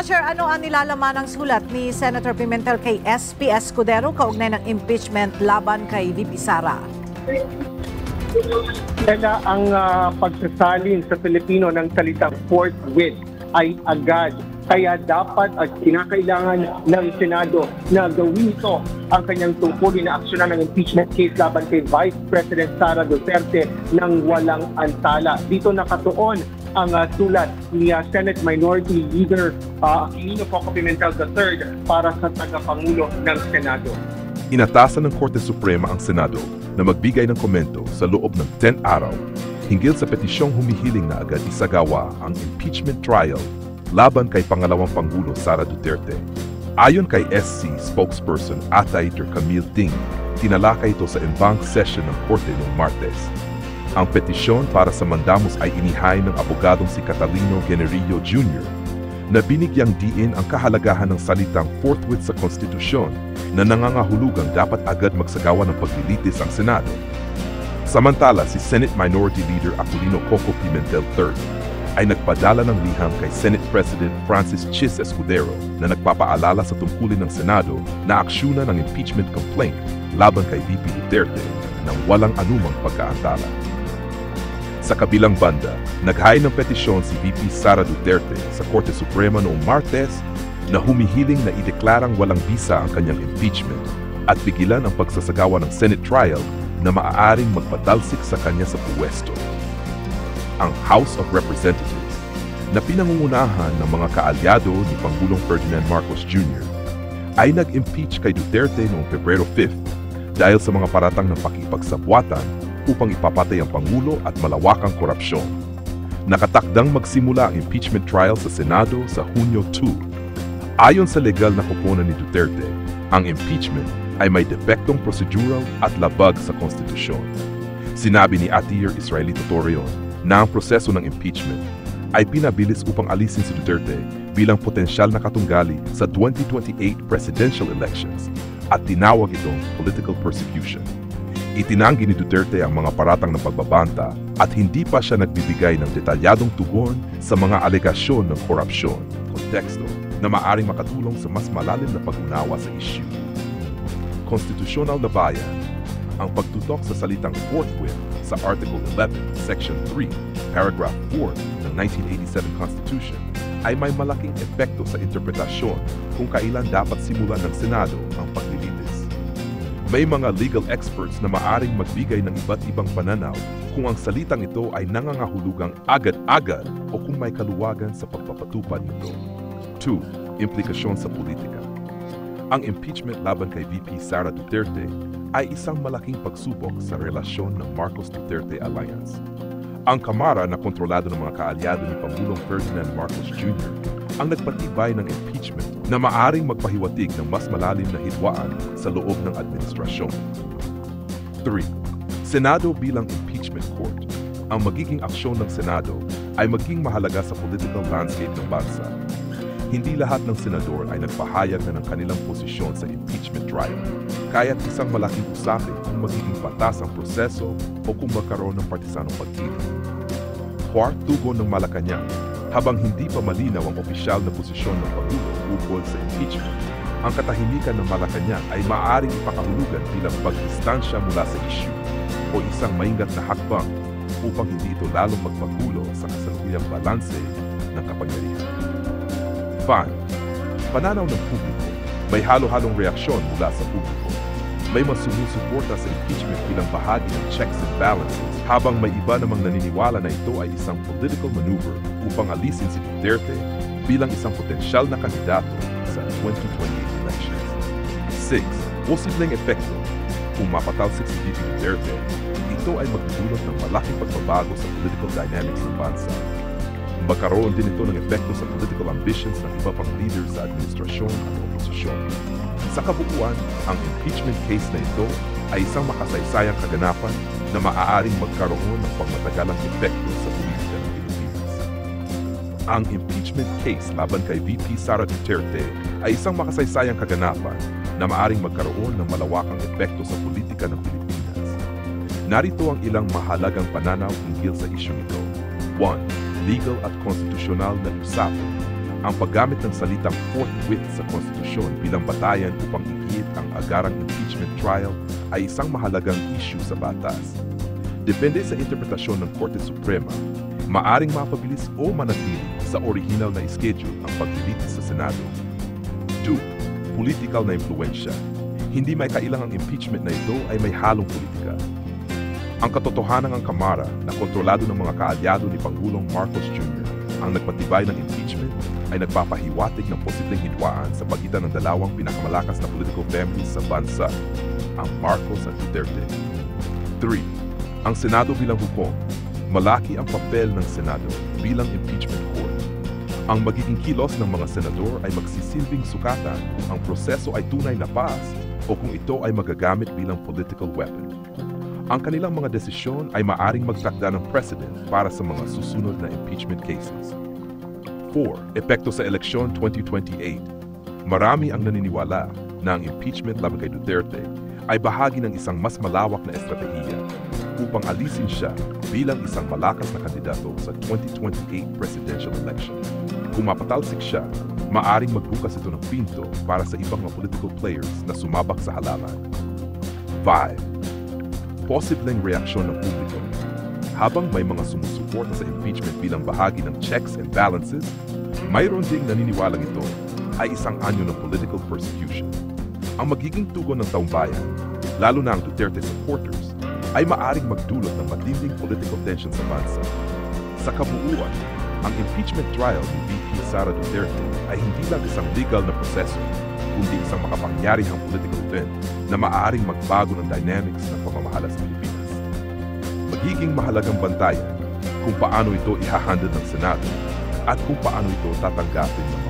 Roger, ano ang nilalaman ng sulat ni Senator Pimentel kay SP Escudero kaugnay ng impeachment laban kay VP Sara? Kaya ang pagsasalin sa Pilipino ng salitang forthwith ay agad. Kaya dapat at kinakailangan ng Senado na gawin ito ang kanyang tungkulin na aksyonan ng impeachment case laban kay Vice President Sara Duterte ng walang antala. Dito nakatuon ang sulat ni Senate Minority Leader Aquilino Coco Pimentel III para sa tagapangulo ng Senado. Inatasan ng Korte Suprema ang Senado na magbigay ng komento sa loob ng 10 araw hinggil sa petisyong humihiling na agad isagawa ang impeachment trial laban kay pangalawang Pangulo Sara Duterte. Ayon kay SC spokesperson Atay Camille Ding, tinalakay ito sa embanked session ng Korte noong Martes. Ang petisyon para sa mandamos ay inihain ng abogadong si Catalino Generillo Jr. na binigyang diin ang kahalagahan ng salitang forthwith sa konstitusyon na nangangahulugang dapat agad magsagawa ng paglilitis ang Senado. Samantala, si Senate Minority Leader Aquilino Coco Pimentel III ay nagpadala ng liham kay Senate President Francis Chis Escudero na nagpapaalala sa tungkulin ng Senado na aksyonan ng impeachment complaint laban kay VP Duterte ng walang anumang pagkaantala. Sa kabilang banda, naghain ng petisyon si VP Sara Duterte sa Korte Suprema noong Martes na humihiling na ideklarang walang bisa ang kanyang impeachment at pigilan ang pagsasagawa ng Senate trial na maaaring magpatalsik sa kanya sa puwesto. Ang House of Representatives na pinangungunahan ng mga kaalyado ni Pangulong Ferdinand Marcos Jr. ay nag-impeach kay Duterte noong Pebrero 5 dahil sa mga paratang ng pakipagsabwatan upang ipapatay ang Pangulo at malawakang korupsyon. Nakatakdang magsimula ang impeachment trial sa Senado sa Hunyo 2. Ayon sa legal na koponan ni Duterte, ang impeachment ay may depektong procedural at labag sa konstitusyon. Sinabi ni Atir Israelito Torreon na ang proseso ng impeachment ay pinabilis upang alisin si Duterte bilang potensyal na katunggali sa 2028 presidential elections at tinawag itong political persecution. Itinanggi ni Duterte ang mga paratang ng pagbabanta at hindi pa siya nagbibigay ng detalyadong tugon sa mga alegasyon ng korupsyon, konteksto na maaaring makatulong sa mas malalim na pag-unawa sa issue. Konstitusyonal na bayan, ang pagtutok sa salitang forthwith sa Article 11, Section 3, Paragraph 4 ng 1987 Constitution ay may malaking epekto sa interpretasyon kung kailan dapat simulan ng Senado ang paglilitis. May mga legal experts na maaring magbigay ng iba't ibang pananaw kung ang salitang ito ay nangangahulugang agad-agad o kung may kaluwagan sa pagpapatupad nito. 2. Implikasyon sa politika. Ang impeachment laban kay VP Sara Duterte ay isang malaking pagsubok sa relasyon ng Marcos-Duterte Alliance. Ang Kamara na kontrolado ng mga kaalyado ni Pangulong Ferdinand Marcos Jr. ang nagpatibay ng impeachment na maaring magpahiwatig ng mas malalim na hidwaan sa loob ng administrasyon. 3. Senado bilang impeachment court. Ang magiging aksyon ng Senado ay maging mahalaga sa political landscape ng bansa. Hindi lahat ng senador ay nagpahayag na ng kanilang posisyon sa impeachment trial, kaya't isang malaking usapin kung magiging patas ang proseso o kung magkaroon ng partisanong pagkiling. 4. Tugon ng Malacanang. Habang hindi pa malinaw ang opisyal na posisyon ng Pangulo ukol sa impeachment, ang katahimikan ng Malacanang ay maaaring ipakahulugan bilang pagdistansya mula sa issue o isang maingat na hakbang upang hindi ito lalong magpagulo sa kasalukuyang balanse ng kapangyarihan. 5. Pananaw ng publiko. May halo-halong reaksyon mula sa publiko. May mas sumusuporta sa impeachment bilang bahagi ng checks and balances, habang may iba namang naniniwala na ito ay isang political maneuver upang alisin si Duterte bilang isang potensyal na kandidato sa 2028 elections. 6. Posibleng epekto. Kung mapatalsik si VP Duterte, ito ay magdudulot ng malaking pagbabago sa political dynamics ng bansa. Magkaroon din ito ng epekto sa political ambitions ng iba pang leaders sa administrasyon at oposisyon. Sa kabuuan, ang impeachment case na ito ay isang makasaysayang kaganapan na maaaring magkaroon ng pangmatagalang epekto sa politika ng Pilipinas. Ang impeachment case laban kay VP Sara Duterte ay isang makasaysayang kaganapan na maaaring magkaroon ng malawakang epekto sa politika ng Pilipinas. Narito ang ilang mahalagang pananaw hinggil sa isyong ito. 1. Legal at konstitusyonal na usapin. Ang paggamit ng salitang forthwith sa konstitusyon bilang batayan upang igit ang agarang impeachment trial ay isang mahalagang issue sa batas. Depende sa interpretasyon ng Korte Suprema, maaring mapabilis o manatili sa orihinal na schedule ang paglilitis sa Senado. 2. Political na impluensya. Hindi may kailangang impeachment na ito ay may halong politika. Ang katotohanan ng Kamara na kontrolado ng mga kaalyado ni Pangulong Marcos Jr. ang nagpatibay ng impeachment ay nagpapahiwatig ng posibleng hidwaan sa pagitan ng dalawang pinakamalakas na political families sa bansa, ang Marcos at Duterte. 3. Ang Senado bilang hukom. Malaki ang papel ng Senado bilang impeachment court. Ang magiging kilos ng mga senador ay magsisilbing sukatan kung ang proseso ay tunay na pass o kung ito ay magagamit bilang political weapon. Ang kanilang mga desisyon ay maaring magtakda ng precedent para sa mga susunod na impeachment cases. 4. Epekto sa eleksyon 2028. Marami ang naniniwala na ang impeachment laban kay Duterte ay bahagi ng isang mas malawak na estratehiya upang alisin siya bilang isang malakas na kandidato sa 2028 presidential election. Kung mapatalsik siya, maaring magbukas ito ng pinto para sa ibang mga political players na sumabak sa halaman. 5. Posibleng reaksyon ng publiko. Habang may mga sumusuporta sa impeachment bilang bahagi ng checks and balances, mayroon ding naniniwalang ito ay isang anyo ng political persecution. Ang magiging tugon ng taumbayan, lalo na ang Duterte supporters, ay maaring magdulot ng matinding political tension sa bansa. Sa kabuuan, ang impeachment trial ni VP Sara Duterte ay hindi lang isang legal na proseso, kundi isang makapangyarihang political event na maaaring magbago ng dynamics ng pamamahala sa Pilipinas. Magiging mahalagang bantayan kung paano ito ihahandle ng Senado at kung paano ito tatanggapin ng